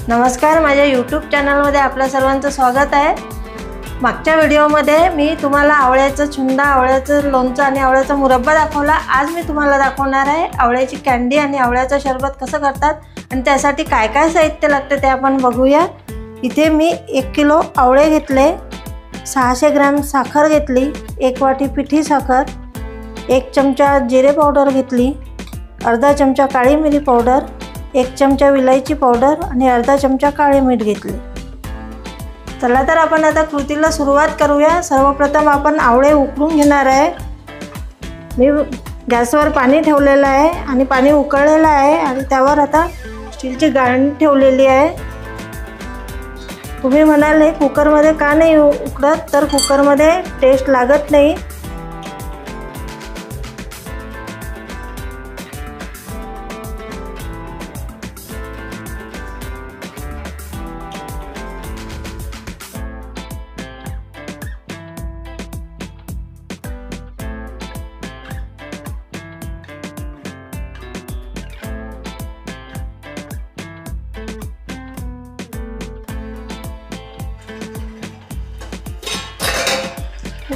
नमस्कार, माझ्या YouTube चॅनलमध्ये आपल्या सर्वांचं स्वागत आहे। मागच्या व्हिडिओमध्ये मी तुम्हाला आवळ्याचं छुंदा, आवळ्याचं लोणचं आणि आवळ्याचा मुरब्बा दाखवला। आज मी तुम्हाला दाखवणार आहे आवळ्याची कँडी आणि आवळ्याचं सरबत कसं करतात आणि त्यासाठी काय काय साहित्य लागते ते आपण बघूया। इथे मी 1 किलो आवळे घेतले, 600 ग्रॅम साखर घेतली, 1 वाटी पिठी साखर, 1 चमचा जिरे पावडर घेतली, अर्धा चमचा काळी मिरी पावडर, 1 चमचा विलायची पावडर आणि अर्धा चमचा काळे मीठ घेतले। चला तर आपण आता कृतीला सुरुवात करूया। सर्वप्रथम आपण आवळे उकळून घेणार आहे। मी गॅसवर पाणी ठेवलेलं आहे आणि पाणी उकळलेलं आहे आणि त्यावर आता स्टीलची गाळणी ठेवलेली आहे। तुम्ही म्हणाल हे कुकरमध्ये का नाही उकडत, तर कुकरमध्ये टेस्ट लागत नाही।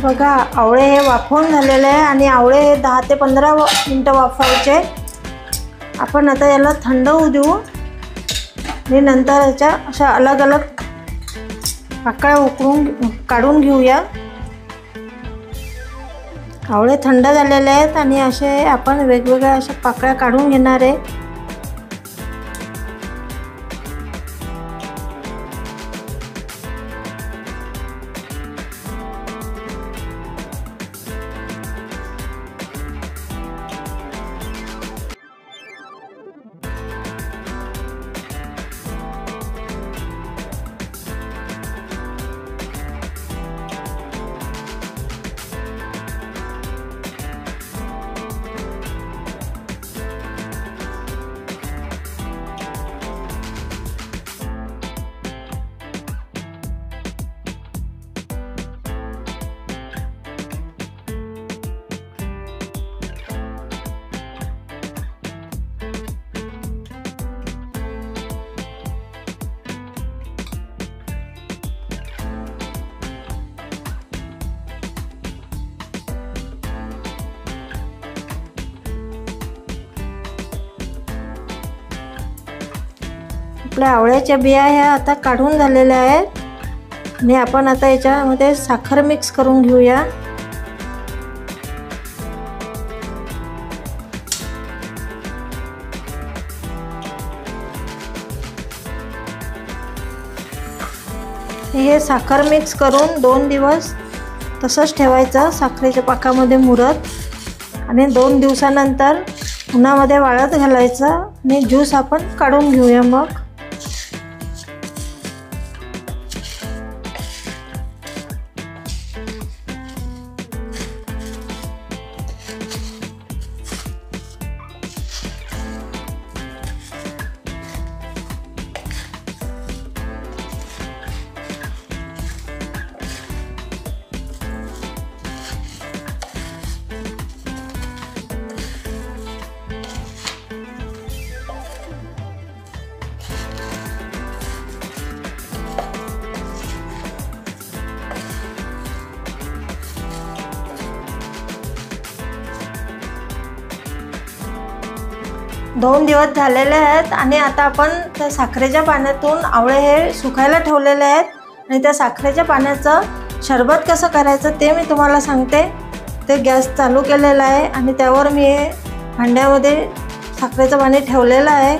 बघा, आवळे हे वाफवून झालेले आहे आणि आवळे हे 10 ते 15 मिनिटं वाफवायचे। आपण आता याला थंड होऊ देऊ आणि नंतर याच्या अशा अलग अलग पाकळ्या काढून घेऊया। आवळे थंड झालेले आहेत आणि असे आपण वेगवेगळ्या अशा पाकळ्या काढून घेणार आहे। आपल्या आवळ्याच्या बिया ह्या आता काढून झालेल्या आहेत आणि आपण आता याच्यामध्ये साखर मिक्स करून घेऊया। हे साखर मिक्स करून 2 दिवस तसंच ठेवायचं साखरेच्या पाकामध्ये मुरत आणि 2 दिवसानंतर उन्हामध्ये वाळत घालायचं आणि ज्यूस आपण काढून घेऊया। मग दोन दिवस झालेले आहेत आणि आता आपण त्या साखरेच्या पाण्यातून आवळे हे सुकायला ठेवलेले आहेत आणि त्या साखरेच्या पाण्याचं सरबत कसं करायचं ते मी तुम्हाला सांगते। ते गॅस चालू केलेला आहे आणि त्यावर मी हे भांड्यामध्ये साखरेचं पाणी ठेवलेलं आहे।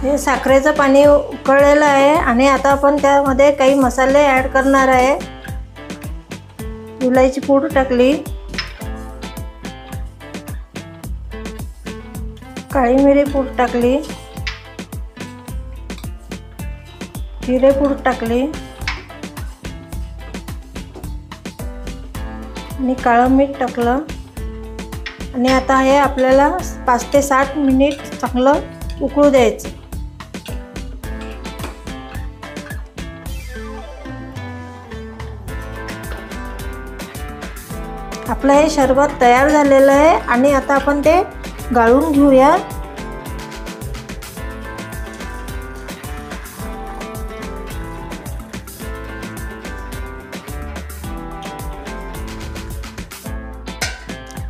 हे साखरेचं पाणी उकळलेलं आहे आणि आता आपण त्यामध्ये काही मसाले ॲड करणार आहे। विलायची पूड टाकली, काळी मिरी पूड टाकली, जिरे पूड टाकली आणि काळं मीठ टाकलं आणि आता हे आपल्याला 5 ते 7 मिनिट चांगलं उकळू द्यायचं। आपलं हे शरबत तयार झालेलं आहे आणि आता आपण ते गाळून घेऊया।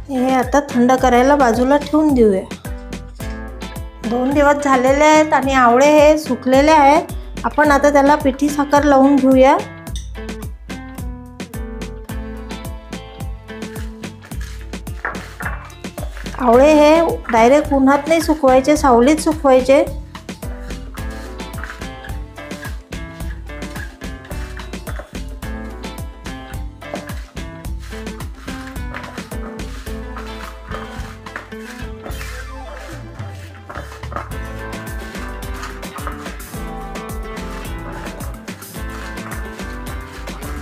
हे आता थंड करायला बाजूला ठेवून देऊया। 2 दिवस झालेले आहेत आणि आवळे हे सुकलेले आहेत। आपण आता त्याला पिठी साखर लावून घेऊया। आवळे हे डायरेक्ट उन्हात नाही सुकवायचे, सावलीत सुकवायचे।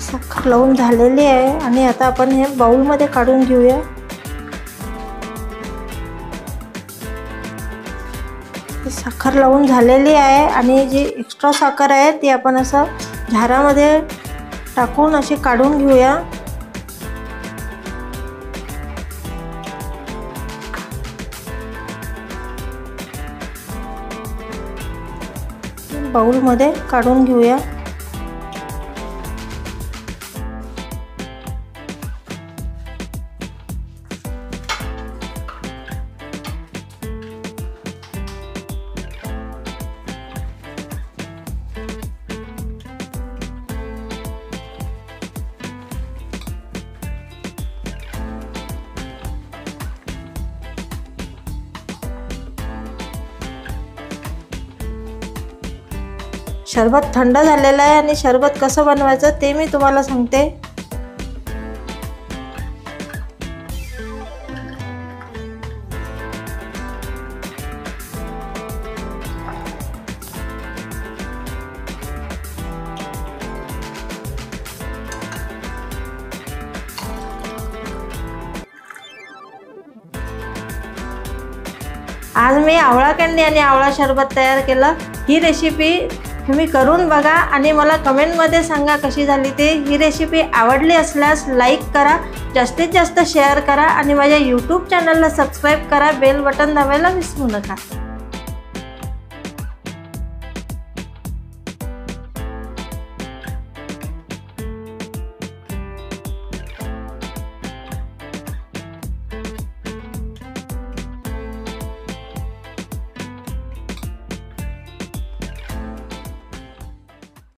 साखर लावून झालेली आहे आणि आता आपण हे बाउलमध्ये काढून घेऊया। साखर लावून झालेली आहे आणि जी एक्स्ट्रा साखर आहे ती आपण असं झारामध्ये टाकून अशी काढून घेऊया। बाउलमध्ये काढून घेऊया। शरबत थंड झालेलं आहे आणि शरबत कसं बनवायचं ते मी तुम्हाला सांगते। आज मी आवळा कँडी आणि आवळा शरबत तयार केलं। ही रेसिपी तुम्ही करून बघा आणि मला कमेंटमध्ये सांगा कशी झाली ते। ही रेसिपी आवडली असल्यास लाईक करा, जास्तीत जास्त शेअर करा आणि माझ्या यूट्यूब चॅनलला सबस्क्राईब करा, बेल बटन दाबायला विसरू नका।